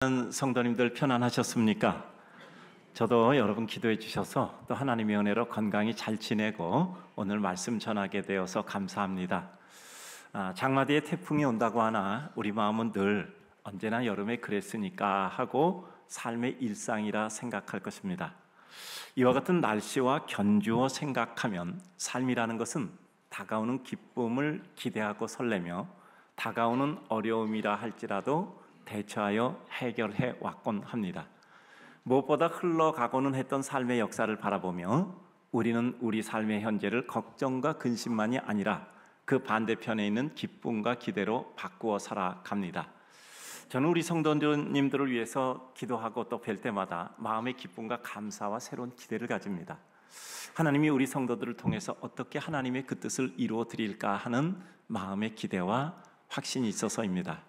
성도님들 편안하셨습니까? 저도 여러분 기도해 주셔서 또 하나님의 은혜로 건강히 잘 지내고 오늘 말씀 전하게 되어서 감사합니다. 장마 뒤에 태풍이 온다고 하나 우리 마음은 늘 언제나 여름에 그랬으니까 하고 삶의 일상이라 생각할 것입니다. 이와 같은 날씨와 견주어 생각하면 삶이라는 것은 다가오는 기쁨을 기대하고 설레며 다가오는 어려움이라 할지라도 대처하여 해결해 왔곤 합니다. 무엇보다 흘러가고는 했던 삶의 역사를 바라보며 우리는 우리 삶의 현재를 걱정과 근심만이 아니라 그 반대편에 있는 기쁨과 기대로 바꾸어 살아갑니다. 저는 우리 성도님들을 위해서 기도하고 또 뵐 때마다 마음의 기쁨과 감사와 새로운 기대를 가집니다. 하나님이 우리 성도들을 통해서 어떻게 하나님의 그 뜻을 이루어 드릴까 하는 마음의 기대와 확신이 있어서입니다.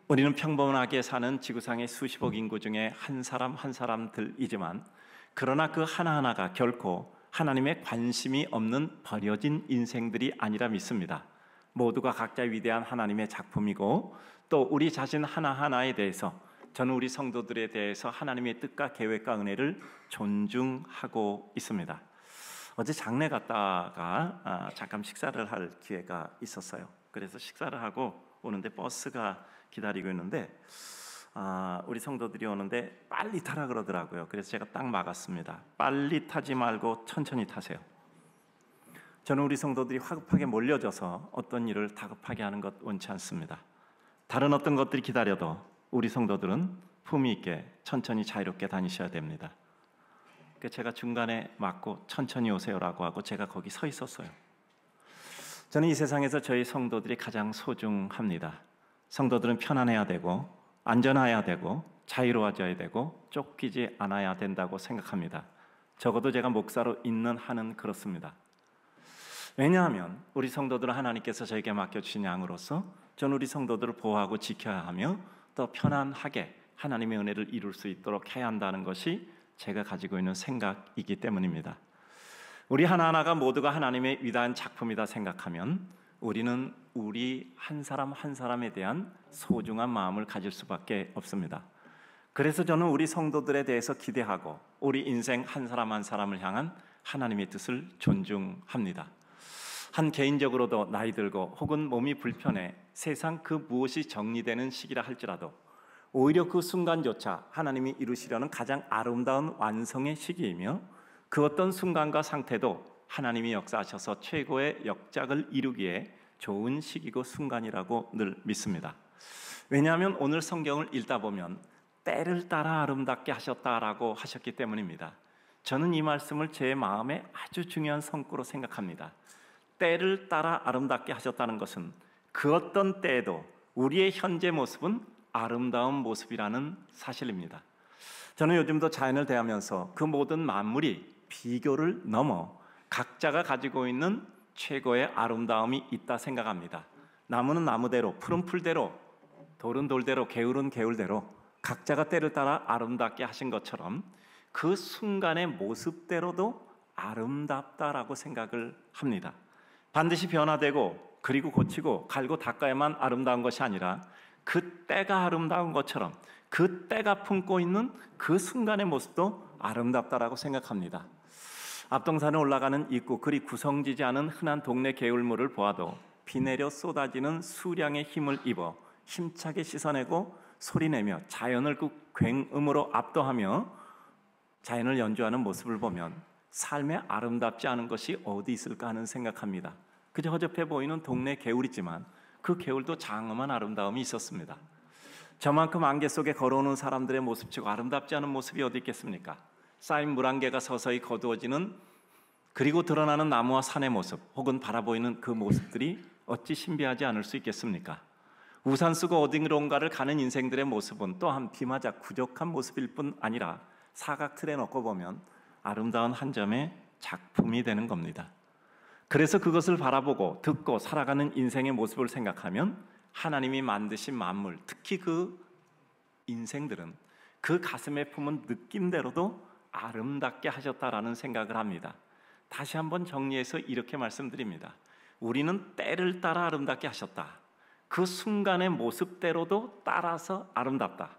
우리는 평범하게 사는 지구상의 수십억 인구 중에 한 사람 한 사람들이지만 그러나 그 하나하나가 결코 하나님의 관심이 없는 버려진 인생들이 아니라 믿습니다. 모두가 각자 위대한 하나님의 작품이고 또 우리 자신 하나하나에 대해서 저는 우리 성도들에 대해서 하나님의 뜻과 계획과 은혜를 존중하고 있습니다. 어제 장례 갔다가 잠깐 식사를 할 기회가 있었어요. 그래서 식사를 하고 오는데 버스가 기다리고 있는데 우리 성도들이 오는데 빨리 타라 그러더라고요. 그래서 제가 딱 막았습니다. 빨리 타지 말고 천천히 타세요. 저는 우리 성도들이 화급하게 몰려져서 어떤 일을 다급하게 하는 것 원치 않습니다. 다른 어떤 것들이 기다려도 우리 성도들은 품위 있게 천천히 자유롭게 다니셔야 됩니다. 그래서 제가 중간에 막고 천천히 오세요라고 하고 제가 거기 서 있었어요. 저는 이 세상에서 저희 성도들이 가장 소중합니다. 성도들은 편안해야 되고 안전해야 되고 자유로워져야 되고 쫓기지 않아야 된다고 생각합니다. 적어도 제가 목사로 있는 한은 그렇습니다. 왜냐하면 우리 성도들은 하나님께서 저에게 맡겨주신 양으로서 저는 우리 성도들을 보호하고 지켜야 하며 더 편안하게 하나님의 은혜를 이룰 수 있도록 해야 한다는 것이 제가 가지고 있는 생각이기 때문입니다. 우리 하나하나가 모두가 하나님의 위대한 작품이다 생각하면 우리는 우리 한 사람 한 사람에 대한 소중한 마음을 가질 수밖에 없습니다. 그래서 저는 우리 성도들에 대해서 기대하고 우리 인생 한 사람 한 사람을 향한 하나님의 뜻을 존중합니다. 한 개인적으로도 나이 들고 혹은 몸이 불편해 세상 그 무엇이 정리되는 시기라 할지라도 오히려 그 순간조차 하나님이 이루시려는 가장 아름다운 완성의 시기이며 그 어떤 순간과 상태도 하나님이 역사하셔서 최고의 역작을 이루기에 좋은 시기고 순간이라고 늘 믿습니다. 왜냐하면 오늘 성경을 읽다 보면 때를 따라 아름답게 하셨다라고 하셨기 때문입니다. 저는 이 말씀을 제 마음에 아주 중요한 성구로 생각합니다. 때를 따라 아름답게 하셨다는 것은 그 어떤 때에도 우리의 현재 모습은 아름다운 모습이라는 사실입니다. 저는 요즘도 자연을 대하면서 그 모든 만물이 비교를 넘어 각자가 가지고 있는 최고의 아름다움이 있다 생각합니다. 나무는 나무대로, 푸른 풀대로, 돌은 돌대로, 개울은 개울대로 각자가 때를 따라 아름답게 하신 것처럼 그 순간의 모습대로도 아름답다라고 생각을 합니다. 반드시 변화되고 그리고 고치고 갈고 닦아야만 아름다운 것이 아니라 그 때가 아름다운 것처럼 그 때가 품고 있는 그 순간의 모습도 아름답다라고 생각합니다. 앞동산에 올라가는 입구 그리 구성지지 않은 흔한 동네 개울물을 보아도 비 내려 쏟아지는 수량의 힘을 입어 힘차게 씻어내고 소리내며 자연을 그 굉음으로 압도하며 자연을 연주하는 모습을 보면 삶에 아름답지 않은 것이 어디 있을까 하는 생각합니다. 그저 허접해 보이는 동네 개울이지만 그 개울도 장엄한 아름다움이 있었습니다. 저만큼 안개 속에 걸어오는 사람들의 모습치고 아름답지 않은 모습이 어디 있겠습니까? 쌓인 물안개가 서서히 거두어지는 그리고 드러나는 나무와 산의 모습 혹은 바라보이는 그 모습들이 어찌 신비하지 않을 수 있겠습니까? 우산 쓰고 어디론가를 가는 인생들의 모습은 또한 비 맞아 부족한 모습일 뿐 아니라 사각 틀에 놓고 보면 아름다운 한 점의 작품이 되는 겁니다. 그래서 그것을 바라보고 듣고 살아가는 인생의 모습을 생각하면 하나님이 만드신 만물, 특히 그 인생들은 그 가슴에 품은 느낌대로도 아름답게 하셨다라는 생각을 합니다. 다시 한번 정리해서 이렇게 말씀드립니다. 우리는 때를 따라 아름답게 하셨다. 그 순간의 모습대로도 따라서 아름답다.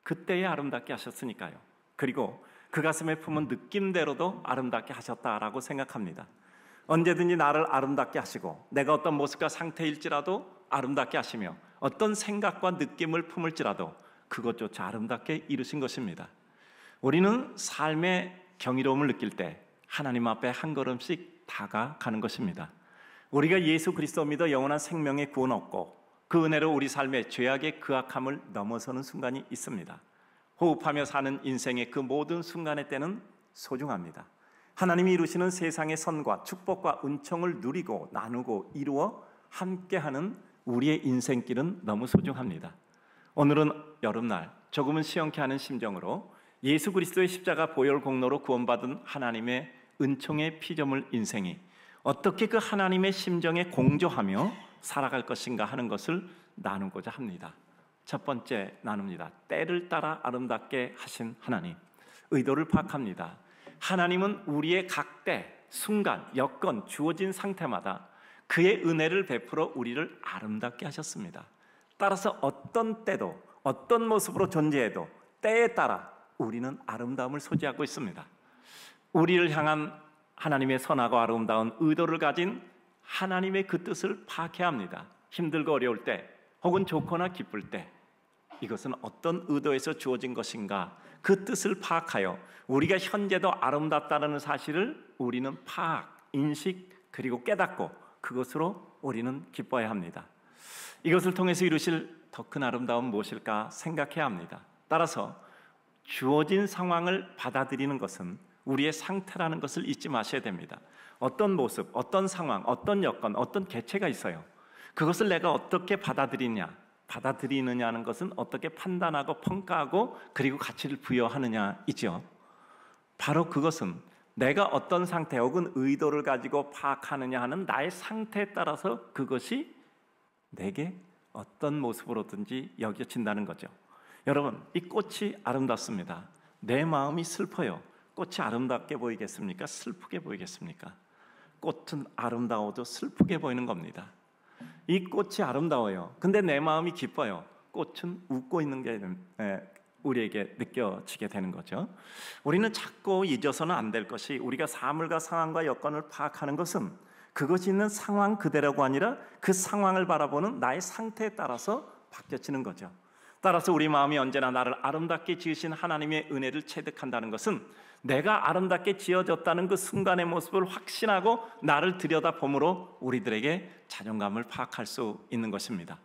그때에 아름답게 하셨으니까요. 그리고 그 가슴에 품은 느낌대로도 아름답게 하셨다라고 생각합니다. 언제든지 나를 아름답게 하시고 내가 어떤 모습과 상태일지라도 아름답게 하시며 어떤 생각과 느낌을 품을지라도 그것조차 아름답게 이루신 것입니다. 우리는 삶의 경이로움을 느낄 때 하나님 앞에 한 걸음씩 다가가는 것입니다. 우리가 예수 그리스도 믿어 영원한 생명의 구원 얻고 그 은혜로 우리 삶의 죄악의 그악함을 넘어서는 순간이 있습니다. 호흡하며 사는 인생의 그 모든 순간의 때는 소중합니다. 하나님이 이루시는 세상의 선과 축복과 은총을 누리고 나누고 이루어 함께하는 우리의 인생길은 너무 소중합니다. 오늘은 여름날 조금은 시원케 하는 심정으로 예수 그리스도의 십자가 보혈 공로로 구원받은 하나님의 은총의 피조물 인생이 어떻게 그 하나님의 심정에 공조하며 살아갈 것인가 하는 것을 나누고자 합니다. 첫 번째 나눕니다. 때를 따라 아름답게 하신 하나님, 의도를 파악합니다. 하나님은 우리의 각 때, 순간, 여건, 주어진 상태마다 그의 은혜를 베풀어 우리를 아름답게 하셨습니다. 따라서 어떤 때도 어떤 모습으로 존재해도 때에 따라 우리는 아름다움을 소지하고 있습니다. 우리를 향한 하나님의 선하고 아름다운 의도를 가진 하나님의 그 뜻을 파악해야 합니다. 힘들고 어려울 때 혹은 좋거나 기쁠 때 이것은 어떤 의도에서 주어진 것인가, 그 뜻을 파악하여 우리가 현재도 아름답다는 사실을 우리는 파악, 인식 그리고 깨닫고 그것으로 우리는 기뻐해야 합니다. 이것을 통해서 이루실 더 큰 아름다움은 무엇일까 생각해야 합니다. 따라서 주어진 상황을 받아들이는 것은 우리의 상태라는 것을 잊지 마셔야 됩니다. 어떤 모습, 어떤 상황, 어떤 여건, 어떤 개체가 있어요. 그것을 내가 어떻게 받아들이느냐는 것은 어떻게 판단하고 평가하고 그리고 가치를 부여하느냐이죠. 바로 그것은 내가 어떤 상태 혹은 의도를 가지고 파악하느냐 하는 나의 상태에 따라서 그것이 내게 어떤 모습으로든지 여겨진다는 거죠. 여러분, 이 꽃이 아름답습니다. 내 마음이 슬퍼요. 꽃이 아름답게 보이겠습니까? 슬프게 보이겠습니까? 꽃은 아름다워도 슬프게 보이는 겁니다. 이 꽃이 아름다워요. 근데 내 마음이 기뻐요. 꽃은 웃고 있는 게 우리에게 느껴지게 되는 거죠. 우리는 자꾸 잊어서는 안 될 것이, 우리가 사물과 상황과 여건을 파악하는 것은 그것이 있는 상황 그대로가 아니라 그 상황을 바라보는 나의 상태에 따라서 바뀌어지는 거죠. 따라서 우리 마음이 언제나 나를 아름답게 지으신 하나님의 은혜를 체득한다는 것은 내가 아름답게 지어졌다는 그 순간의 모습을 확신하고 나를 들여다봄으로 우리들에게 자존감을 파악할 수 있는 것입니다.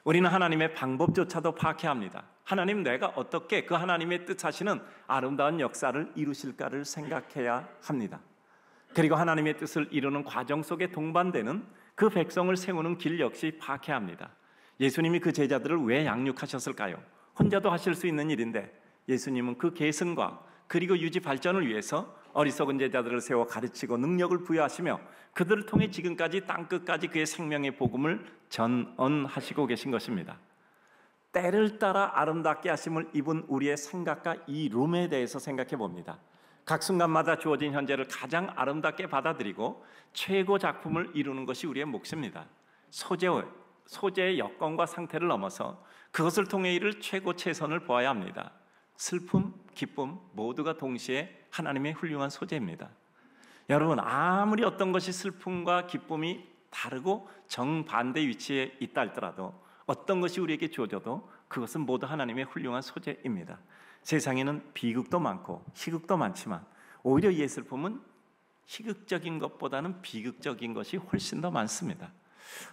우리는 하나님의 방법조차도 파악해야 합니다. 하나님, 내가 어떻게 그 하나님의 뜻하시는 아름다운 역사를 이루실까를 생각해야 합니다. 그리고 하나님의 뜻을 이루는 과정 속에 동반되는 그 백성을 세우는 길 역시 파악해야 합니다. 예수님이 그 제자들을 왜 양육하셨을까요? 혼자도 하실 수 있는 일인데 예수님은 그 계승과 그리고 유지 발전을 위해서 어리석은 제자들을 세워 가르치고 능력을 부여하시며 그들을 통해 지금까지 땅끝까지 그의 생명의 복음을 전언하시고 계신 것입니다. 때를 따라 아름답게 하심을 입은 우리의 생각과 이 룸에 대해서 생각해 봅니다. 각 순간마다 주어진 현재를 가장 아름답게 받아들이고 최고 작품을 이루는 것이 우리의 몫입니다. 소재의 여건과 상태를 넘어서 그것을 통해 이룰 최고 최선을 보아야 합니다. 슬픔, 기쁨 모두가 동시에 하나님의 훌륭한 소재입니다. 여러분, 아무리 어떤 것이 슬픔과 기쁨이 다르고 정반대 위치에 있다 할지라도 어떤 것이 우리에게 주어져도 그것은 모두 하나님의 훌륭한 소재입니다. 세상에는 비극도 많고 희극도 많지만 오히려 예슬픔은 희극적인 것보다는 비극적인 것이 훨씬 더 많습니다.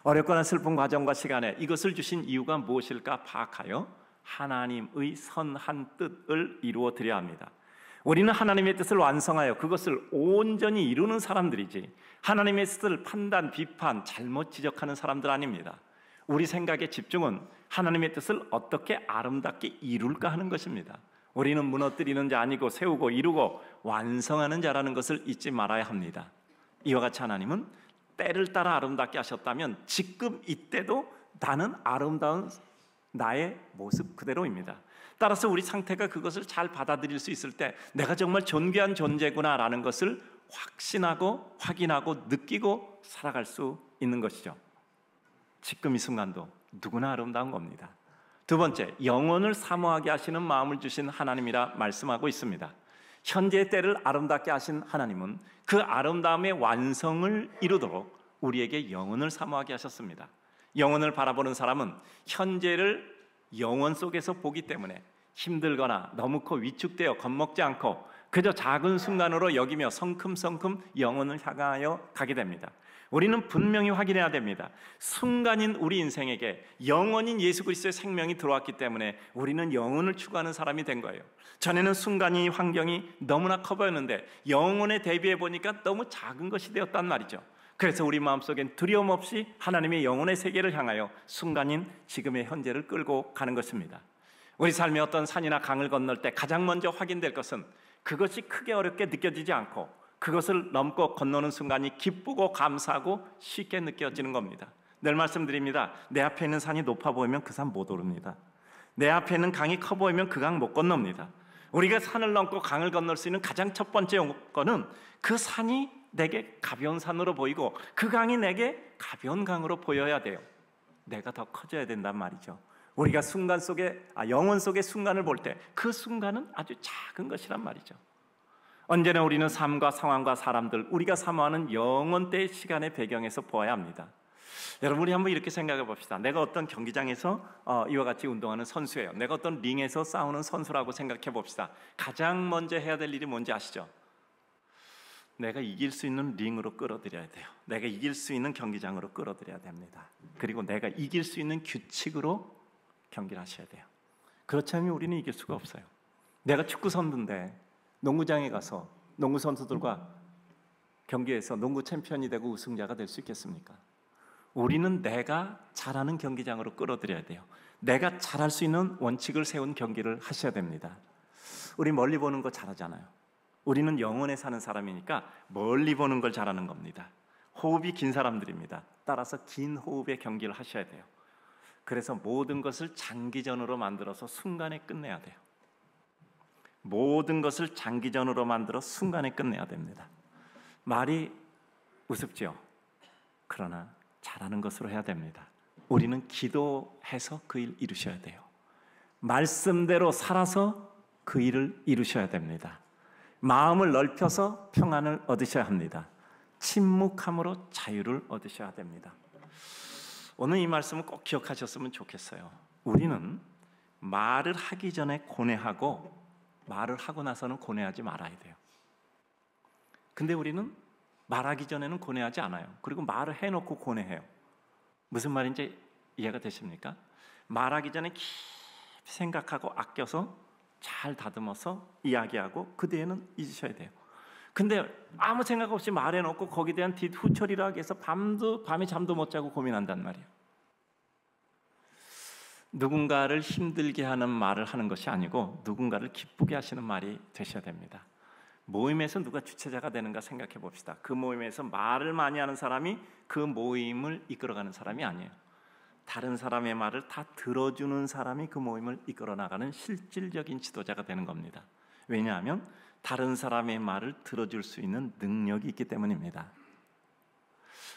어렵거나 슬픈 과정과 시간에 이것을 주신 이유가 무엇일까 파악하여 하나님의 선한 뜻을 이루어 드려야 합니다. 우리는 하나님의 뜻을 완성하여 그것을 온전히 이루는 사람들이지 하나님의 뜻을 판단, 비판, 잘못 지적하는 사람들 아닙니다. 우리 생각의 집중은 하나님의 뜻을 어떻게 아름답게 이룰까 하는 것입니다. 우리는 무너뜨리는 자 아니고 세우고 이루고 완성하는 자라는 것을 잊지 말아야 합니다. 이와 같이 하나님은 때를 따라 아름답게 하셨다면 지금 이때도 나는 아름다운 나의 모습 그대로입니다. 따라서 우리 상태가 그것을 잘 받아들일 수 있을 때 내가 정말 존귀한 존재구나라는 것을 확신하고 확인하고 느끼고 살아갈 수 있는 것이죠. 지금 이 순간도 누구나 아름다운 겁니다. 두 번째, 영혼을 사모하게 하시는 마음을 주신 하나님이라 말씀하고 있습니다. 현재의 때를 아름답게 하신 하나님은 그 아름다움의 완성을 이루도록 우리에게 영혼을 사모하게 하셨습니다. 영혼을 바라보는 사람은 현재를 영혼 속에서 보기 때문에 힘들거나 너무 커 위축되어 겁먹지 않고 그저 작은 순간으로 여기며 성큼성큼 영혼을 향하여 가게 됩니다. 우리는 분명히 확인해야 됩니다. 순간인 우리 인생에게 영원인 예수 그리스도의 생명이 들어왔기 때문에 우리는 영혼을 추구하는 사람이 된 거예요. 전에는 순간이 환경이 너무나 커 보였는데 영혼에 대비해 보니까 너무 작은 것이 되었단 말이죠. 그래서 우리 마음속엔 두려움 없이 하나님의 영혼의 세계를 향하여 순간인 지금의 현재를 끌고 가는 것입니다. 우리 삶의 어떤 산이나 강을 건널 때 가장 먼저 확인될 것은 그것이 크게 어렵게 느껴지지 않고 그것을 넘고 건너는 순간이 기쁘고 감사하고 쉽게 느껴지는 겁니다. 늘 말씀드립니다. 내 앞에 있는 산이 높아 보이면 그 산 못 오릅니다. 내 앞에 있는 강이 커 보이면 그 강 못 건넙니다. 우리가 산을 넘고 강을 건널 수 있는 가장 첫 번째 요건은 그 산이 내게 가벼운 산으로 보이고 그 강이 내게 가벼운 강으로 보여야 돼요. 내가 더 커져야 된단 말이죠. 우리가 영혼 속의 순간을 볼 때 그 순간은 아주 작은 것이란 말이죠. 언제나 우리는 삶과 상황과 사람들, 우리가 사모하는 영혼대의 시간의 배경에서 보아야 합니다. 여러분, 우리 한번 이렇게 생각해 봅시다. 내가 어떤 경기장에서 이와 같이 운동하는 선수예요. 내가 어떤 링에서 싸우는 선수라고 생각해 봅시다. 가장 먼저 해야 될 일이 뭔지 아시죠? 내가 이길 수 있는 링으로 끌어들여야 돼요. 내가 이길 수 있는 경기장으로 끌어들여야 됩니다. 그리고 내가 이길 수 있는 규칙으로 경기를 하셔야 돼요. 그렇지 않으면 우리는 이길 수가 없어요. 내가 축구 선수인데 농구장에 가서 농구 선수들과 경기에서 농구 챔피언이 되고 우승자가 될 수 있겠습니까? 우리는 내가 잘하는 경기장으로 끌어들여야 돼요. 내가 잘할 수 있는 원칙을 세운 경기를 하셔야 됩니다. 우리 멀리 보는 거 잘하잖아요. 우리는 영혼에 사는 사람이니까 멀리 보는 걸 잘하는 겁니다. 호흡이 긴 사람들입니다. 따라서 긴 호흡의 경기를 하셔야 돼요. 그래서 모든 것을 장기전으로 만들어서 순간에 끝내야 돼요. 모든 것을 장기전으로 만들어 순간에 끝내야 됩니다. 말이 우습죠. 그러나 잘하는 것으로 해야 됩니다. 우리는 기도해서 그 일 이루셔야 돼요. 말씀대로 살아서 그 일을 이루셔야 됩니다. 마음을 넓혀서 평안을 얻으셔야 합니다. 침묵함으로 자유를 얻으셔야 됩니다. 오늘 이 말씀을 꼭 기억하셨으면 좋겠어요. 우리는 말을 하기 전에 고뇌하고 말을 하고 나서는 고뇌하지 말아야 돼요. 근데 우리는 말하기 전에는 고뇌하지 않아요. 그리고 말을 해놓고 고뇌해요. 무슨 말인지 이해가 되십니까? 말하기 전에 깊이 생각하고 아껴서 잘 다듬어서 이야기하고 그 뒤에는 잊으셔야 돼요. 근데 아무 생각 없이 말해놓고 거기에 대한 뒷후처리를 하기 위해서 밤에 잠도 못 자고 고민한단 말이에요. 누군가를 힘들게 하는 말을 하는 것이 아니고 누군가를 기쁘게 하시는 말이 되셔야 됩니다. 모임에서 누가 주체자가 되는가 생각해 봅시다. 그 모임에서 말을 많이 하는 사람이 그 모임을 이끌어가는 사람이 아니에요. 다른 사람의 말을 다 들어주는 사람이 그 모임을 이끌어 나가는 실질적인 지도자가 되는 겁니다. 왜냐하면 다른 사람의 말을 들어줄 수 있는 능력이 있기 때문입니다.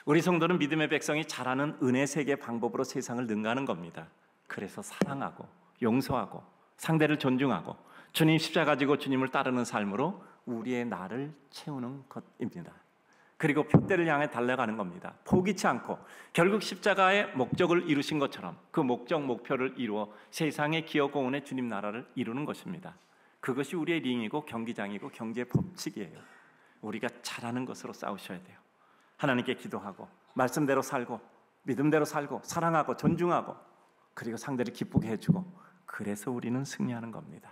우리 성도는 믿음의 백성이 잘하는 은혜 세계 방법으로 세상을 능가하는 겁니다. 그래서 사랑하고 용서하고 상대를 존중하고 주님 십자가 지고 주님을 따르는 삶으로 우리의 나를 채우는 것입니다. 그리고 표대를 향해 달려가는 겁니다. 포기치 않고 결국 십자가의 목적을 이루신 것처럼 그 목표를 이루어 세상의 기업 공헌의 주님 나라를 이루는 것입니다. 그것이 우리의 링이고 경기장이고 경제의 법칙이에요. 우리가 잘하는 것으로 싸우셔야 돼요. 하나님께 기도하고 말씀대로 살고 믿음대로 살고 사랑하고 존중하고 그리고 상대를 기쁘게 해주고 그래서 우리는 승리하는 겁니다.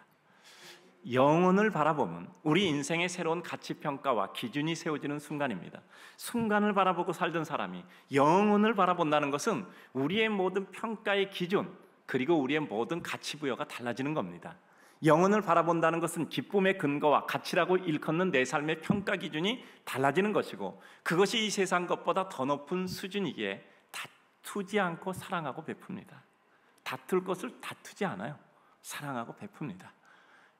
영혼을 바라보면 우리 인생의 새로운 가치평가와 기준이 세워지는 순간입니다. 순간을 바라보고 살던 사람이 영혼을 바라본다는 것은 우리의 모든 평가의 기준 그리고 우리의 모든 가치 부여가 달라지는 겁니다. 영혼을 바라본다는 것은 기쁨의 근거와 가치라고 일컫는 내 삶의 평가 기준이 달라지는 것이고 그것이 이 세상 것보다 더 높은 수준이기에 다투지 않고 사랑하고 베풉니다. 다툴 것을 다투지 않아요. 사랑하고 베풉니다.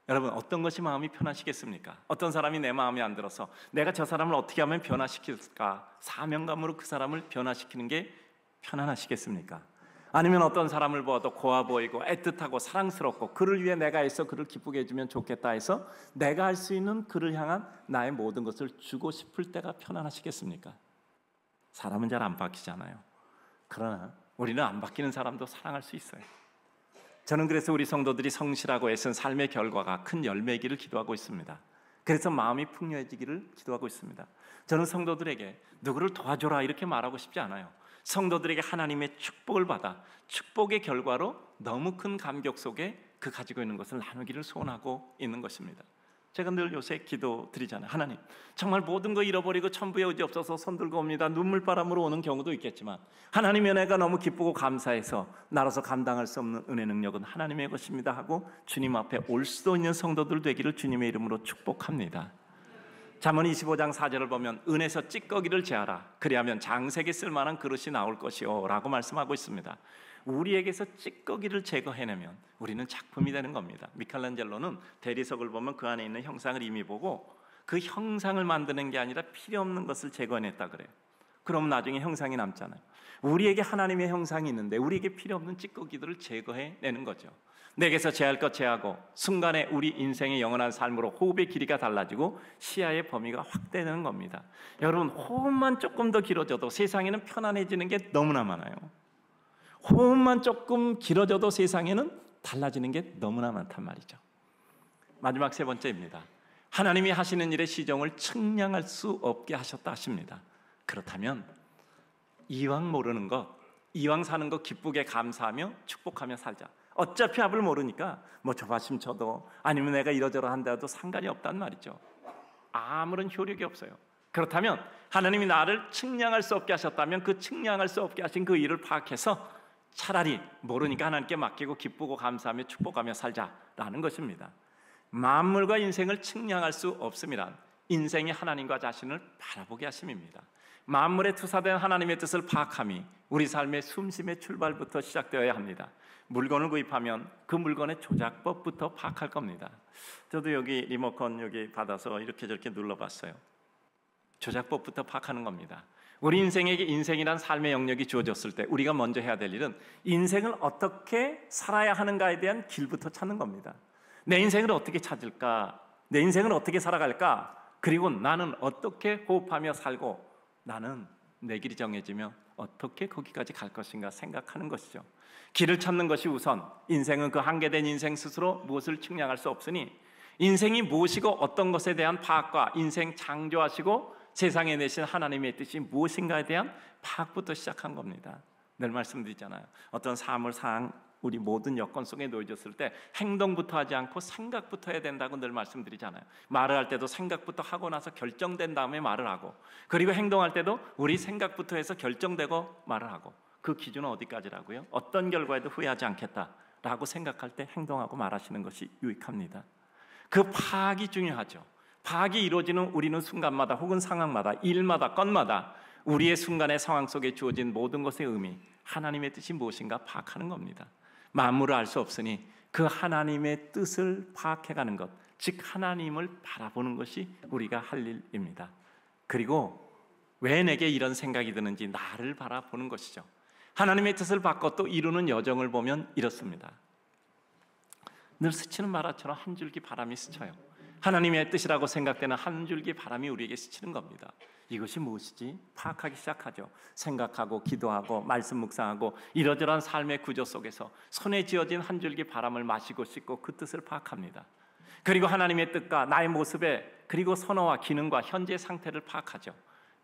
여러분 어떤 것이 마음이 편하시겠습니까? 어떤 사람이 내 마음에 안 들어서 내가 저 사람을 어떻게 하면 변화시킬까? 사명감으로 그 사람을 변화시키는 게 편안하시겠습니까? 아니면 어떤 사람을 보아도 고와 보이고 애틋하고 사랑스럽고 그를 위해 내가 애써 그를 기쁘게 해주면 좋겠다 해서 내가 할 수 있는 그를 향한 나의 모든 것을 주고 싶을 때가 편안하시겠습니까? 사람은 잘 안 바뀌잖아요. 그러나 우리는 안 바뀌는 사람도 사랑할 수 있어요. 저는 그래서 우리 성도들이 성실하고 애쓴 삶의 결과가 큰 열매이기를 기도하고 있습니다. 그래서 마음이 풍요해지기를 기도하고 있습니다. 저는 성도들에게 누구를 도와줘라 이렇게 말하고 싶지 않아요. 성도들에게 하나님의 축복을 받아 축복의 결과로 너무 큰 감격 속에 그 가지고 있는 것을 나누기를 소원하고 있는 것입니다. 제가 늘 요새 기도 드리잖아요. 하나님, 정말 모든 거 잃어버리고 천부의 의지 없어서 손들고 옵니다. 눈물바람으로 오는 경우도 있겠지만 하나님의 은혜가 너무 기쁘고 감사해서 나로서 감당할 수 없는 은혜 능력은 하나님의 것입니다 하고 주님 앞에 올 수도 있는 성도들 되기를 주님의 이름으로 축복합니다. 잠언 25장 4절을 보면 은에서 찌꺼기를 제하라. 그리하면 장색에 쓸만한 그릇이 나올 것이요 라고 말씀하고 있습니다. 우리에게서 찌꺼기를 제거해내면 우리는 작품이 되는 겁니다. 미켈란젤로는 대리석을 보면 그 안에 있는 형상을 이미 보고 그 형상을 만드는 게 아니라 필요 없는 것을 제거해냈다 그래요. 그럼 나중에 형상이 남잖아요. 우리에게 하나님의 형상이 있는데 우리에게 필요 없는 찌꺼기들을 제거해내는 거죠. 내게서 제할 것 제하고 순간에 우리 인생의 영원한 삶으로 호흡의 길이가 달라지고 시야의 범위가 확대되는 겁니다. 여러분, 호흡만 조금 더 길어져도 세상에는 편안해지는 게 너무나 많아요. 호흡만 조금 길어져도 세상에는 달라지는 게 너무나 많단 말이죠. 마지막 세 번째입니다. 하나님이 하시는 일의 시종을 측량할 수 없게 하셨다 하십니다. 그렇다면 이왕 모르는 것, 이왕 사는 것 기쁘게 감사하며 축복하며 살자. 어차피 답을 모르니까 뭐 조바심 쳐도 아니면 내가 이러저러 한다도 상관이 없단 말이죠. 아무런 효력이 없어요. 그렇다면 하나님이 나를 측량할 수 없게 하셨다면 그 측량할 수 없게 하신 그 일을 파악해서 차라리 모르니까 하나님께 맡기고 기쁘고 감사하며 축복하며 살자라는 것입니다. 만물과 인생을 측량할 수 없습니다. 인생이 하나님과 자신을 바라보게 하심입니다. 만물에 투사된 하나님의 뜻을 파악함이 우리 삶의 숨심의 출발부터 시작되어야 합니다. 물건을 구입하면 그 물건의 조작법부터 파악할 겁니다. 저도 여기 리모컨 여기 받아서 이렇게 저렇게 눌러봤어요. 조작법부터 파악하는 겁니다. 우리 인생에게 인생이란 삶의 영역이 주어졌을 때 우리가 먼저 해야 될 일은 인생을 어떻게 살아야 하는가에 대한 길부터 찾는 겁니다. 내 인생을 어떻게 찾을까? 내 인생을 어떻게 살아갈까? 그리고 나는 어떻게 호흡하며 살고 나는 내 길이 정해지면 어떻게 거기까지 갈 것인가 생각하는 것이죠. 길을 찾는 것이 우선. 인생은 그 한계된 인생 스스로 무엇을 측량할 수 없으니 인생이 무엇이고 어떤 것에 대한 파악과 인생 창조하시고 세상에 내신 하나님의 뜻이 무엇인가에 대한 파악부터 시작한 겁니다. 늘 말씀드리잖아요. 어떤 사물, 상황, 우리 모든 여건 속에 놓여졌을 때 행동부터 하지 않고 생각부터 해야 된다고 늘 말씀드리잖아요. 말을 할 때도 생각부터 하고 나서 결정된 다음에 말을 하고, 그리고 행동할 때도 우리 생각부터 해서 결정되고 말을 하고, 그 기준은 어디까지라고요? 어떤 결과에도 후회하지 않겠다라고 생각할 때 행동하고 말하시는 것이 유익합니다. 그 파악이 중요하죠. 파악이 이루어지는 우리는 순간마다 혹은 상황마다 일마다 건마다 우리의 순간의 상황 속에 주어진 모든 것의 의미, 하나님의 뜻이 무엇인가 파악하는 겁니다. 만물을 알 수 없으니 그 하나님의 뜻을 파악해가는 것, 즉 하나님을 바라보는 것이 우리가 할 일입니다. 그리고 왜 내게 이런 생각이 드는지 나를 바라보는 것이죠. 하나님의 뜻을 받고 또 이루는 여정을 보면 이렇습니다. 늘 스치는 바람처럼 한 줄기 바람이 스쳐요. 하나님의 뜻이라고 생각되는 한 줄기 바람이 우리에게 스치는 겁니다. 이것이 무엇이지? 파악하기 시작하죠. 생각하고 기도하고 말씀 묵상하고 이러저러한 삶의 구조 속에서 손에 쥐어진 한 줄기 바람을 마시고 씻고 그 뜻을 파악합니다. 그리고 하나님의 뜻과 나의 모습에 그리고 선호와 기능과 현재 상태를 파악하죠.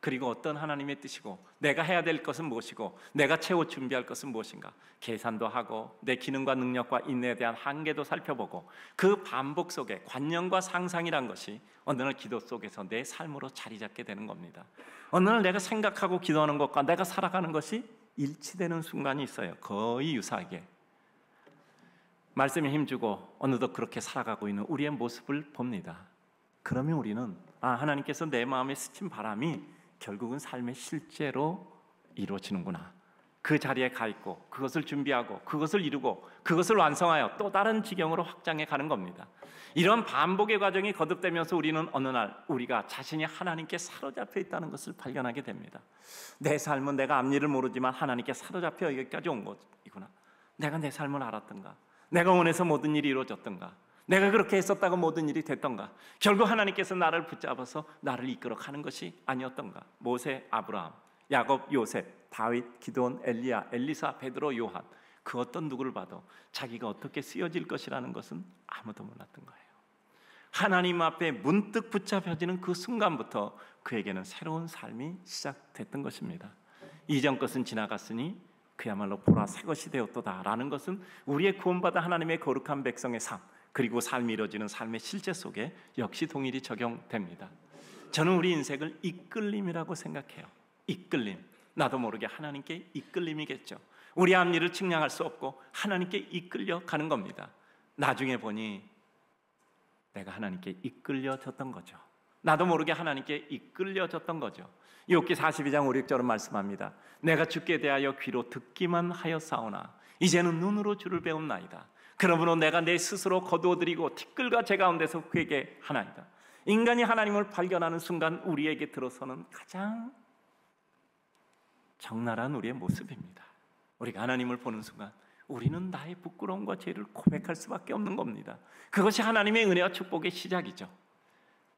그리고 어떤 하나님의 뜻이고 내가 해야 될 것은 무엇이고 내가 채워 준비할 것은 무엇인가 계산도 하고 내 기능과 능력과 인내에 대한 한계도 살펴보고 그 반복 속에 관념과 상상이란 것이 어느 날 기도 속에서 내 삶으로 자리 잡게 되는 겁니다. 어느 날 내가 생각하고 기도하는 것과 내가 살아가는 것이 일치되는 순간이 있어요. 거의 유사하게 말씀에 힘주고 어느덧 그렇게 살아가고 있는 우리의 모습을 봅니다. 그러면 우리는 하나님께서 내 마음에 스친 바람이 결국은 삶의 실제로 이루어지는구나. 그 자리에 가 있고 그것을 준비하고 그것을 이루고 그것을 완성하여 또 다른 지경으로 확장해 가는 겁니다. 이런 반복의 과정이 거듭되면서 우리는 어느 날 우리가 자신이 하나님께 사로잡혀 있다는 것을 발견하게 됩니다. 내 삶은 내가 앞일을 모르지만 하나님께 사로잡혀 여기까지 온 것이구나. 내가 내 삶을 알았던가? 내가 원해서 모든 일이 이루어졌던가? 내가 그렇게 했었다고 모든 일이 됐던가? 결국 하나님께서 나를 붙잡아서 나를 이끌어 가는 것이 아니었던가? 모세, 아브라함, 야곱, 요셉, 다윗, 기드온, 엘리야, 엘리사, 베드로, 요한, 그 어떤 누구를 봐도 자기가 어떻게 쓰여질 것이라는 것은 아무도 몰랐던 거예요. 하나님 앞에 문득 붙잡혀지는 그 순간부터 그에게는 새로운 삶이 시작됐던 것입니다. 이전 것은 지나갔으니 그야말로 보라 새 것이 되었도다라는 것은 우리의 구원받아 하나님의 거룩한 백성의 삶, 그리고 삶이 이루어지는 삶의 실제 속에 역시 동일히 적용됩니다. 저는 우리 인생을 이끌림이라고 생각해요. 이끌림, 나도 모르게 하나님께 이끌림이겠죠. 우리 앞일을 측량할 수 없고 하나님께 이끌려 가는 겁니다. 나중에 보니 내가 하나님께 이끌려졌던 거죠. 나도 모르게 하나님께 이끌려졌던 거죠. 욥기 42장 5, 6절은 말씀합니다. 내가 주께 대하여 귀로 듣기만 하였사오나 이제는 눈으로 주를 배움나이다. 그러므로 내가 내 스스로 거두어드리고 티끌과 제 가운데서 그에게 하나이다. 인간이 하나님을 발견하는 순간 우리에게 들어서는 가장 적나라한 우리의 모습입니다. 우리가 하나님을 보는 순간 우리는 나의 부끄러움과 죄를 고백할 수밖에 없는 겁니다. 그것이 하나님의 은혜와 축복의 시작이죠.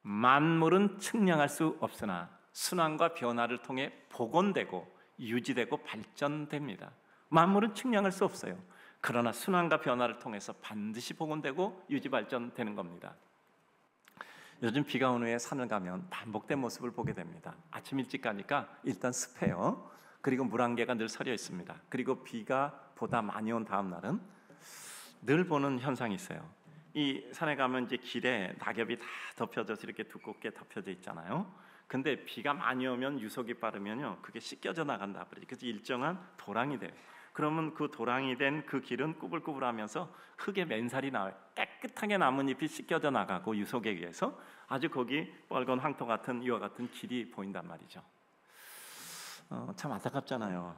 만물은 측량할 수 없으나 순환과 변화를 통해 복원되고 유지되고 발전됩니다. 만물은 측량할 수 없어요. 그러나 순환과 변화를 통해서 반드시 복원되고 유지 발전되는 겁니다. 요즘 비가 온 후에 산을 가면 반복된 모습을 보게 됩니다. 아침 일찍 가니까 일단 습해요. 그리고 물안개가 늘 서려 있습니다. 그리고 비가 보다 많이 온 다음 날은 늘 보는 현상이 있어요. 이 산에 가면 이제 길에 낙엽이 다 덮여져서 이렇게 두껍게 덮여져 있잖아요. 근데 비가 많이 오면 유속이 빠르면요, 그게 씻겨져 나간다. 그래서 일정한 도랑이 돼요. 그러면 그 도랑이 된 그 길은 꾸불꾸불하면서 흙에 맨살이 나와요. 깨끗하게 나뭇잎이 씻겨져 나가고 유속에 의해서 아주 거기 빨간 황토 같은 이와 같은 길이 보인단 말이죠. 참 안타깝잖아요.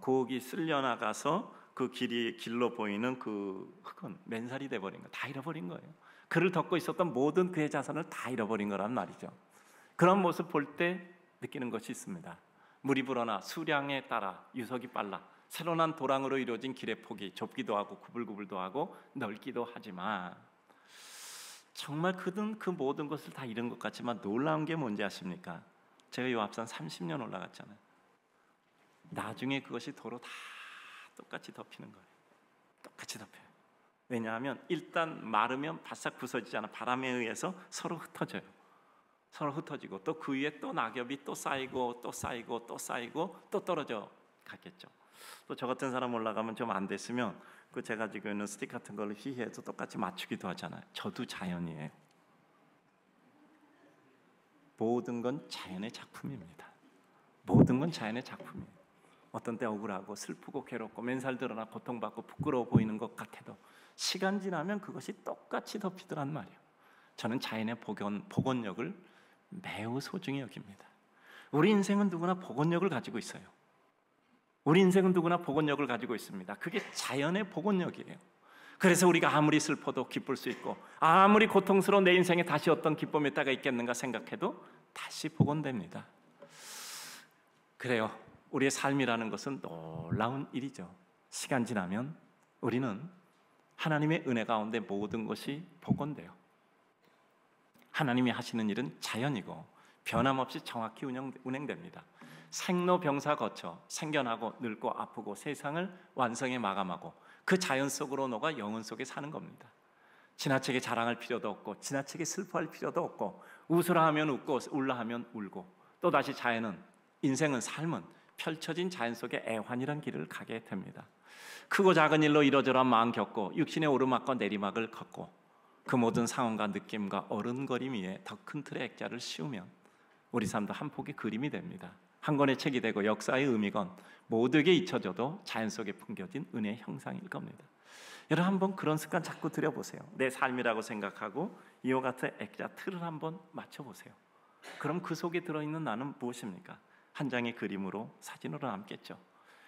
거기 쓸려나가서 그 길로 보이는 그 흙은 맨살이 돼버린 거, 다 잃어버린 거예요. 그를 덮고 있었던 모든 그의 자산을 다 잃어버린 거란 말이죠. 그런 모습 볼 때 느끼는 것이 있습니다. 물이 불어나 수량에 따라 유속이 빨라 새로 난 도랑으로 이루어진 길의 폭이 좁기도 하고 구불구불도 하고 넓기도 하지만 정말 그는 그 모든 것을 다 잃은 것 같지만 놀라운 게 뭔지 아십니까? 제가 요 앞산 30년 올라갔잖아요. 나중에 그것이 도로 다 똑같이 덮이는 거예요. 똑같이 덮여요. 왜냐하면 일단 마르면 바싹 부서지잖아. 바람에 의해서 서로 흩어져요. 서로 흩어지고 또 그 위에 또 낙엽이 또 쌓이고 또 쌓이고 또 쌓이고 또 떨어져 갔겠죠. 또 저 같은 사람 올라가면 좀 안 됐으면 그 제가 가지고 있는 스틱 같은 걸로 희해서 똑같이 맞추기도 하잖아요. 저도 자연이에요. 모든 건 자연의 작품입니다. 모든 건 자연의 작품이에요. 어떤 때 억울하고 슬프고 괴롭고 맨살 드러나 고통받고 부끄러워 보이는 것 같아도 시간 지나면 그것이 똑같이 덮이더란 말이에요. 저는 자연의 복원력을 매우 소중히 여깁니다. 우리 인생은 누구나 복원력을 가지고 있어요. 우리 인생은 누구나 복원력을 가지고 있습니다. 그게 자연의 복원력이에요. 그래서 우리가 아무리 슬퍼도 기쁠 수 있고 아무리 고통스러운 내 인생에 다시 어떤 기쁨이 있다가 있겠는가 생각해도 다시 복원됩니다. 그래요. 우리의 삶이라는 것은 놀라운 일이죠. 시간 지나면 우리는 하나님의 은혜 가운데 모든 것이 복원돼요. 하나님이 하시는 일은 자연이고 변함없이 정확히 운행됩니다. 생로병사 거쳐 생겨나고 늙고 아프고 세상을 완성해 마감하고 그 자연 속으로 녹아 영혼 속에 사는 겁니다. 지나치게 자랑할 필요도 없고 지나치게 슬퍼할 필요도 없고 웃으라 하면 웃고 울라 하면 울고 또다시 인생은 삶은 펼쳐진 자연 속의 애환이란 길을 가게 됩니다. 크고 작은 일로 이러저러한 마음 겪고 육신의 오르막과 내리막을 걷고 그 모든 상황과 느낌과 어른거림 위에 더 큰 틀의 액자를 씌우면 우리 삶도 한 폭의 그림이 됩니다. 한 권의 책이 되고 역사의 의미건 모두에게 잊혀져도 자연 속에 풍겨진 은혜의 형상일 겁니다. 여러분 한번 그런 습관 자꾸 들여보세요. 내 삶이라고 생각하고 이와 같은 액자 틀을 한번 맞춰보세요. 그럼 그 속에 들어있는 나는 무엇입니까? 한 장의 그림으로 사진으로 남겠죠.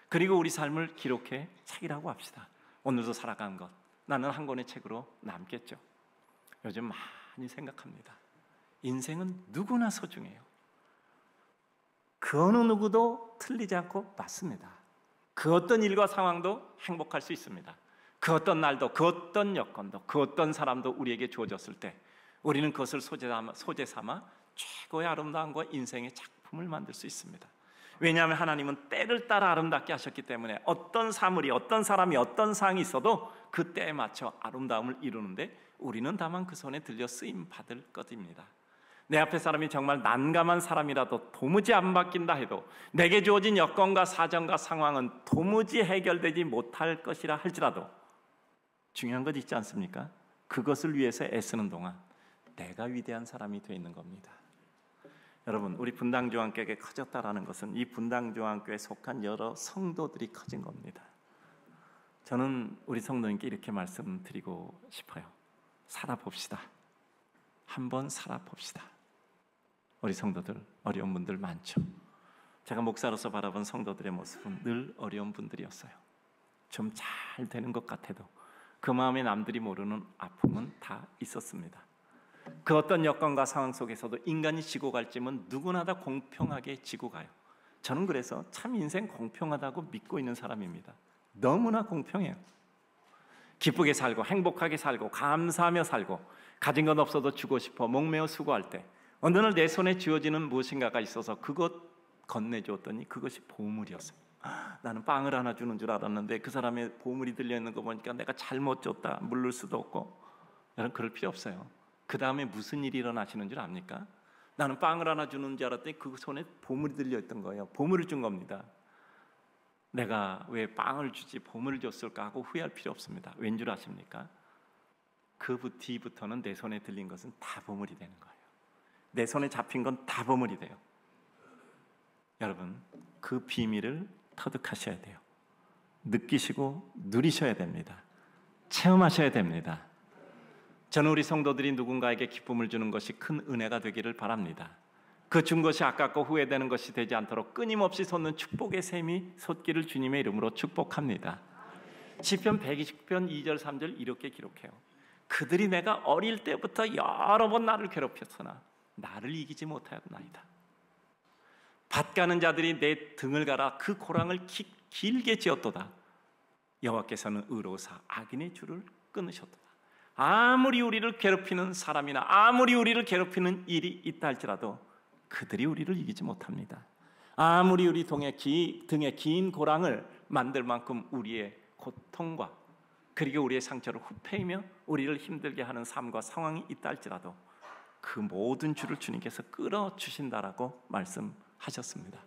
그리고 우리 삶을 기록해 책이라고 합시다. 오늘도 살아간 것 나는 한 권의 책으로 남겠죠. 요즘 많이 생각합니다. 인생은 누구나 소중해요. 그 어느 누구도 틀리지 않고 맞습니다. 그 어떤 일과 상황도 행복할 수 있습니다. 그 어떤 날도, 그 어떤 여건도, 그 어떤 사람도 우리에게 주어졌을 때 우리는 그것을 소재 삼아 최고의 아름다움과 인생의 작품을 만들 수 있습니다. 왜냐하면 하나님은 때를 따라 아름답게 하셨기 때문에 어떤 사물이, 어떤 사람이, 어떤 상황이 있어도 그 때에 맞춰 아름다움을 이루는데 우리는 다만 그 손에 들려 쓰임 받을 것입니다. 내 앞에 사람이 정말 난감한 사람이라도 도무지 안 바뀐다 해도, 내게 주어진 여건과 사정과 상황은 도무지 해결되지 못할 것이라 할지라도 중요한 것 있지 않습니까? 그것을 위해서 애쓰는 동안 내가 위대한 사람이 되어 있는 겁니다. 여러분, 우리 분당중앙교회가 커졌다라는 것은 이 분당중앙교회에 속한 여러 성도들이 커진 겁니다. 저는 우리 성도님께 이렇게 말씀드리고 싶어요. 살아봅시다. 한번 살아봅시다. 우리 성도들, 어려운 분들 많죠. 제가 목사로서 바라본 성도들의 모습은 늘 어려운 분들이었어요. 좀 잘 되는 것 같아도 그 마음에 남들이 모르는 아픔은 다 있었습니다. 그 어떤 여건과 상황 속에서도 인간이 지고 갈 짐은 누구나 다 공평하게 지고 가요. 저는 그래서 참 인생 공평하다고 믿고 있는 사람입니다. 너무나 공평해요. 기쁘게 살고 행복하게 살고 감사하며 살고 가진 건 없어도 주고 싶어 목매어 수고할 때 어느 날 내 손에 쥐어지는 무엇인가가 있어서 그것 건네주었더니 그것이 보물이었어요. 나는 빵을 하나 주는 줄 알았는데 그 사람의 보물이 들려있는 거 보니까 내가 잘못 줬다, 물을 수도 없고. 여러분, 그럴 필요 없어요. 그 다음에 무슨 일이 일어나시는 줄 압니까? 나는 빵을 하나 주는 줄 알았더니 그 손에 보물이 들려있던 거예요. 보물을 준 겁니다. 내가 왜 빵을 주지 보물을 줬을까 하고 후회할 필요 없습니다. 왠 줄 아십니까? 그 뒤부터는 내 손에 들린 것은 다 보물이 되는 거예요. 내 손에 잡힌 건 다 보물이 돼요. 여러분, 그 비밀을 터득하셔야 돼요. 느끼시고 누리셔야 됩니다. 체험하셔야 됩니다. 저는 우리 성도들이 누군가에게 기쁨을 주는 것이 큰 은혜가 되기를 바랍니다. 그 준 것이 아깝고 후회되는 것이 되지 않도록 끊임없이 솟는 축복의 샘이 솟기를 주님의 이름으로 축복합니다. 시편 120편 2절 3절 이렇게 기록해요. 그들이 내가 어릴 때부터 여러 번 나를 괴롭혔으나 나를 이기지 못하였나이다. 밭 가는 자들이 내 등을 갈아 그 고랑을 길게 지었도다. 여호와께서는 의로사 악인의 줄을 끊으셨도다. 아무리 우리를 괴롭히는 사람이나 아무리 우리를 괴롭히는 일이 있다 할지라도 그들이 우리를 이기지 못합니다. 아무리 우리 등에 긴 고랑을 만들 만큼 우리의 고통과 그리고 우리의 상처를 후패이며 우리를 힘들게 하는 삶과 상황이 있다 할지라도 그 모든 줄을 주님께서 끌어주신다라고 말씀하셨습니다.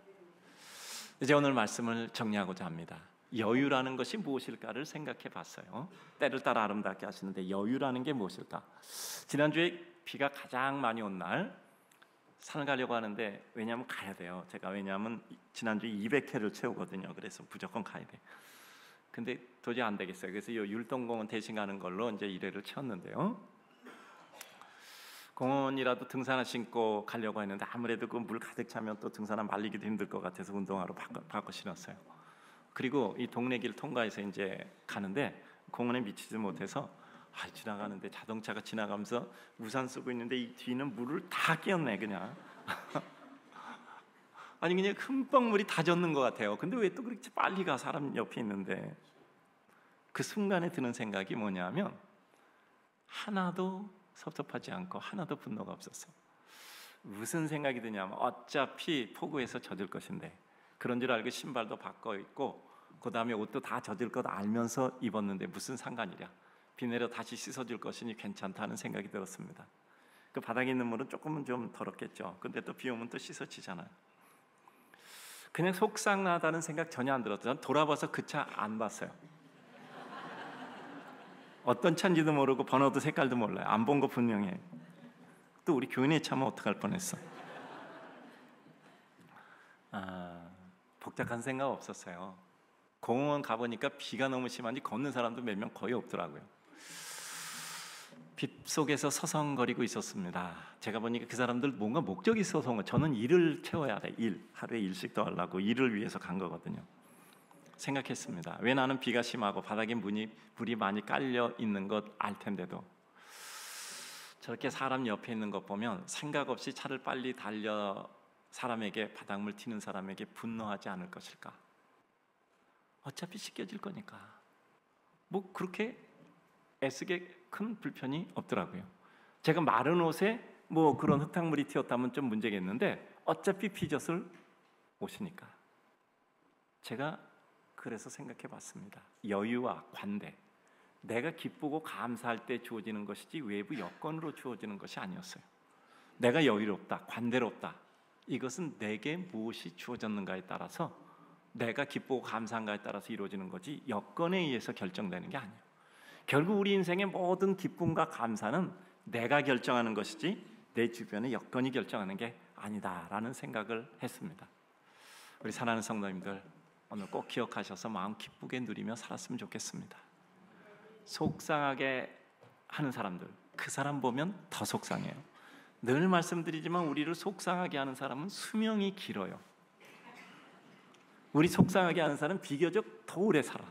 이제 오늘 말씀을 정리하고자 합니다. 여유라는 것이 무엇일까를 생각해 봤어요. 때를 따라 아름답게 하시는데 여유라는 게 무엇일까? 지난주에 비가 가장 많이 온 날 산을 가려고 하는데 왜냐하면 가야 돼요. 왜냐하면 지난주에 200회를 채우거든요. 그래서 무조건 가야 돼. 근데 도저히 안 되겠어요. 그래서 이 율동공원 대신 가는 걸로 이제 1회를 채웠는데요. 공원이라도 등산화 신고 가려고 했는데 아무래도 그 물 가득 차면 또 등산화 말리기도 힘들 것 같아서 운동화로 바꿔 신었어요. 그리고 이 동네 길 통과해서 이제 가는데 공원에 미치지 못해서 지나가는데 자동차가 지나가면서 우산 쓰고 있는데 이 뒤는 물을 다 끼얹네 그냥. 아니 그냥 흠뻑 물이 다 젖는 것 같아요. 근데 왜 또 그렇게 빨리 가 사람 옆에 있는데. 그 순간에 드는 생각이 뭐냐면 하나도 섭섭하지 않고 하나도 분노가 없었어. 무슨 생각이 드냐면 어차피 폭우에서 젖을 것인데 그런 줄 알고 신발도 바꿔 입고 그 다음에 옷도 다 젖을 것 알면서 입었는데 무슨 상관이랴. 비 내려 다시 씻어줄 것이니 괜찮다는 생각이 들었습니다. 그 바닥에 있는 물은 조금은 좀 더럽겠죠. 근데 또 비 오면 또 씻어지잖아요. 그냥 속상하다는 생각 전혀 안 들었어요. 전 돌아봐서 그 차 안 봤어요. 어떤 차인지도 모르고 번호도 색깔도 몰라요. 안 본 거 분명해. 또 우리 교인의 차면 어떡할 뻔했어. 복잡한 생각 없었어요. 공원 가보니까 비가 너무 심한지 걷는 사람도 몇 명 거의 없더라고요. 빛 속에서 서성거리고 있었습니다. 제가 보니까 그 사람들 뭔가 목적이 있어서 저는 일을 채워야 돼. 하루에 일씩 더 하려고 일을 위해서 간 거거든요. 생각했습니다. 왜 나는 비가 심하고 바닥에 물이 많이 깔려 있는 것 알 텐데도 저렇게 사람 옆에 있는 것 보면 생각 없이 차를 빨리 달려 사람에게 바닷물 튀는 사람에게 분노하지 않을 것일까? 어차피 씻겨질 거니까 뭐 그렇게 애쓰게 큰 불편이 없더라고요. 제가 마른 옷에 뭐 그런 흙탕물이 튀었다면 좀 문제겠는데 어차피 빚었을 옷이니까. 제가 그래서 생각해 봤습니다. 여유와 관대, 내가 기쁘고 감사할 때 주어지는 것이지 외부 여건으로 주어지는 것이 아니었어요. 내가 여유롭다, 관대롭다, 이것은 내게 무엇이 주어졌는가에 따라서, 내가 기쁘고 감사한가에 따라서 이루어지는 거지 여건에 의해서 결정되는 게 아니에요. 결국 우리 인생의 모든 기쁨과 감사는 내가 결정하는 것이지 내 주변의 여건이 결정하는 게 아니다라는 생각을 했습니다. 우리 사랑하는 성도님들, 오늘 꼭 기억하셔서 마음 기쁘게 누리며 살았으면 좋겠습니다. 속상하게 하는 사람들, 그 사람 보면 더 속상해요. 늘 말씀드리지만 우리를 속상하게 하는 사람은 수명이 길어요. 우리 속상하게 하는 사람은 비교적 더 오래 살아.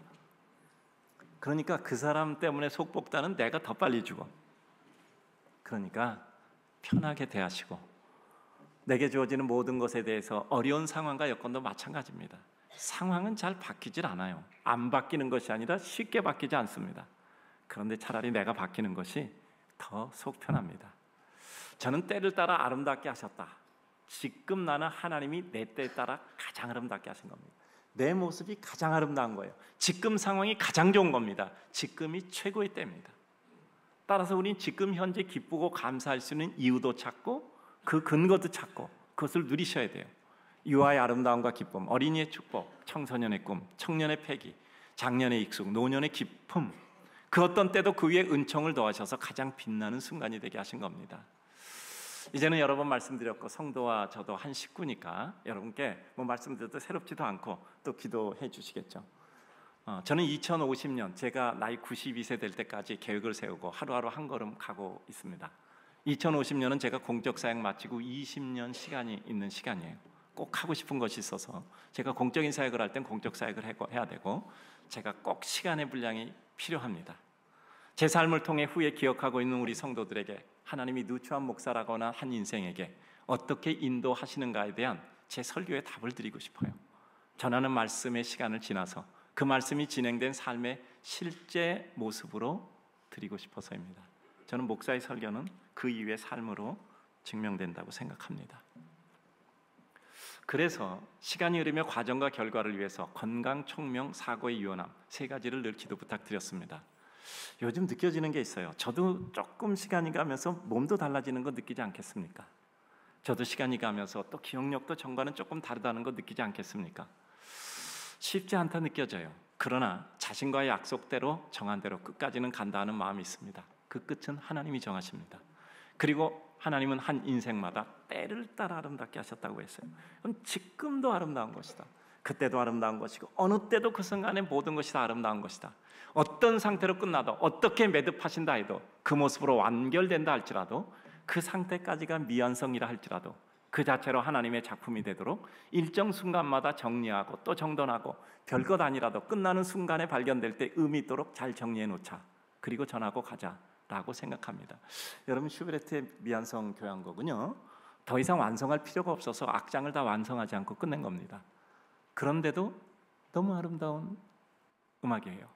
그러니까 그 사람 때문에 속 볶다는 내가 더 빨리 죽어. 그러니까 편하게 대하시고, 내게 주어지는 모든 것에 대해서 어려운 상황과 여건도 마찬가지입니다. 상황은 잘 바뀌질 않아요. 안 바뀌는 것이 아니라 쉽게 바뀌지 않습니다. 그런데 차라리 내가 바뀌는 것이 더 속 편합니다. 저는 때를 따라 아름답게 하셨다. 지금 나는 하나님이 내 때에 따라 가장 아름답게 하신 겁니다. 내 모습이 가장 아름다운 거예요. 지금 상황이 가장 좋은 겁니다. 지금이 최고의 때입니다. 따라서 우리는 지금 현재 기쁘고 감사할 수 있는 이유도 찾고 그 근거도 찾고 그것을 누리셔야 돼요. 유아의 아름다움과 기쁨, 어린이의 축복, 청소년의 꿈, 청년의 패기, 장년의 익숙, 노년의 기쁨, 그 어떤 때도 그 위에 은총을 더하셔서 가장 빛나는 순간이 되게 하신 겁니다. 이제는 여러 번 말씀드렸고 성도와 저도 한 식구니까 여러분께 뭐 말씀드려도 새롭지도 않고 또 기도해 주시겠죠. 저는 2050년 제가 나이 92세 될 때까지 계획을 세우고 하루하루 한 걸음 가고 있습니다. 2050년은 제가 공적 사역 마치고 20년 시간이 있는 시간이에요. 꼭 하고 싶은 것이 있어서 제가 공적인 사역을 할 땐 공적 사역을 해야 되고 제가 꼭 시간의 분량이 필요합니다. 제 삶을 통해 후에 기억하고 있는 우리 성도들에게 하나님이 누추한 목사라거나 한 인생에게 어떻게 인도하시는가에 대한 제 설교의 답을 드리고 싶어요. 전하는 말씀의 시간을 지나서 그 말씀이 진행된 삶의 실제 모습으로 드리고 싶어서입니다. 저는 목사의 설교는 그 이후의 삶으로 증명된다고 생각합니다. 그래서 시간이 흐르며 과정과 결과를 위해서 건강, 총명, 사고의 유연함 세 가지를 늘 기도 부탁드렸습니다. 요즘 느껴지는 게 있어요. 저도 조금 시간이 가면서 몸도 달라지는 거 느끼지 않겠습니까? 저도 시간이 가면서 또 기억력도 전과는 조금 다르다는 거 느끼지 않겠습니까? 쉽지 않다 느껴져요. 그러나 자신과의 약속대로 정한 대로 끝까지는 간다는 마음이 있습니다. 그 끝은 하나님이 정하십니다. 그리고 하나님은 한 인생마다 때를 따라 아름답게 하셨다고 했어요. 그럼 지금도 아름다운 것이다. 그때도 아름다운 것이고 어느 때도 그 순간에 모든 것이 다 아름다운 것이다. 어떤 상태로 끝나도 어떻게 매듭하신다 해도 그 모습으로 완결된다 할지라도 그 상태까지가 미완성이라 할지라도 그 자체로 하나님의 작품이 되도록 일정 순간마다 정리하고 또 정돈하고 별것 아니라도 끝나는 순간에 발견될 때 의미 있도록 잘 정리해 놓자. 그리고 전하고 가자라고 생각합니다. 여러분 슈베르트의 미완성 교향곡은요, 더 이상 완성할 필요가 없어서 악장을 다 완성하지 않고 끝낸 겁니다. 그런데도 너무 아름다운 음악이에요.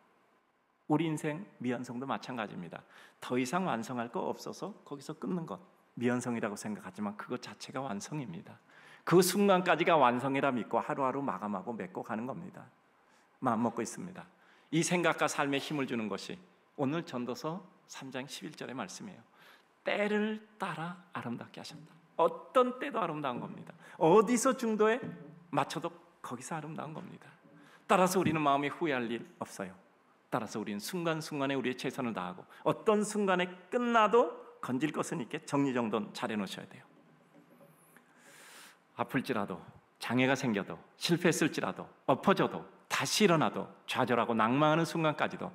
우리 인생 미완성도 마찬가지입니다. 더 이상 완성할 거 없어서 거기서 끊는 것 미완성이라고 생각하지만 그것 자체가 완성입니다. 그 순간까지가 완성이라 믿고 하루하루 마감하고 맺고 가는 겁니다. 마음 먹고 있습니다. 이 생각과 삶에 힘을 주는 것이 오늘 전도서 3장 11절의 말씀이에요. 때를 따라 아름답게 하셨다. 어떤 때도 아름다운 겁니다. 어디서 중도에 맞춰도 거기서 아름다운 겁니다. 따라서 우리는 마음에 후회할 일 없어요. 따라서 우리는 순간순간에 우리의 최선을 다하고 어떤 순간에 끝나도 건질 것은 있게 정리정돈 잘 해놓으셔야 돼요. 아플지라도 장애가 생겨도 실패했을지라도 엎어져도 다시 일어나도 좌절하고 낭망하는 순간까지도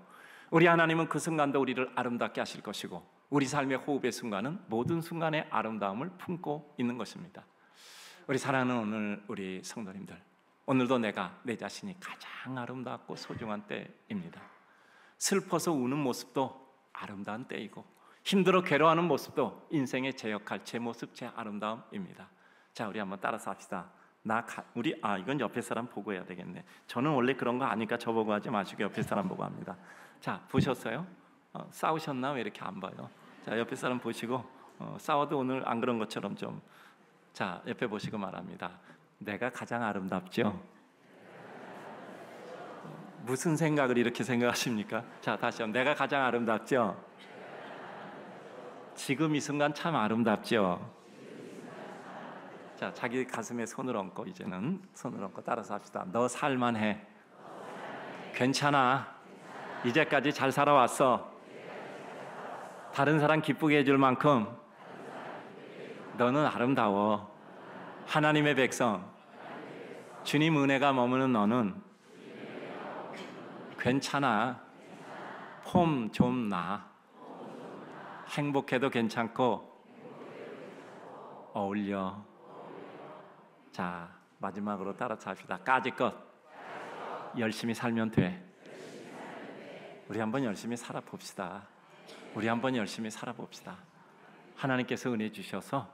우리 하나님은 그 순간도 우리를 아름답게 하실 것이고 우리 삶의 호흡의 순간은 모든 순간의 아름다움을 품고 있는 것입니다. 우리 사랑하는 오늘 우리 성도님들, 오늘도 내가 내 자신이 가장 아름답고 소중한 때입니다. 슬퍼서 우는 모습도 아름다운 때이고 힘들어 괴로워하는 모습도 인생의 제 역할, 제 모습, 제 아름다움입니다. 자, 우리 한번 따라서 합시다. 이건 옆에 사람 보고 해야 되겠네. 저는 원래 그런 거 아니까 저보고 하지 마시고 옆에 사람 보고 합니다. 자, 보셨어요? 싸우셨나? 왜 이렇게 안 봐요? 자, 옆에 사람 보시고 싸워도 오늘 안 그런 것처럼 좀. 자, 옆에 보시고 말합니다. 내가 가장 아름답죠? 무슨 생각을 이렇게 생각하십니까? 자, 다시 한번. 내가 가장 아름답죠? 지금 이 순간 참 아름답죠? 자, 자기 가슴에 손을 얹고 이제는 손을 얹고 따라서 합시다. 너 살만해. 괜찮아. 이제까지 잘 살아왔어. 다른 사람 기쁘게 해줄 만큼 너는 아름다워. 하나님의 백성, 주님 은혜가 머무는 너는 괜찮아. 폼 좀 나. 행복해도 괜찮고 어울려. 자, 마지막으로 따라서 합시다. 까짓것 열심히 살면 돼. 우리 한번 열심히 살아봅시다. 우리 한번 열심히 살아봅시다. 하나님께서 은혜 주셔서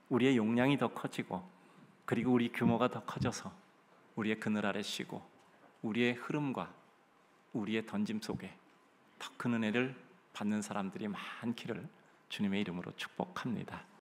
우리의 용량이 더 커지고, 그리고 우리 규모가 더 커져서 우리의 그늘 아래 쉬고 우리의 흐름과 우리의 던짐 속에 더 큰 은혜를 받는 사람들이 많기를 주님의 이름으로 축복합니다.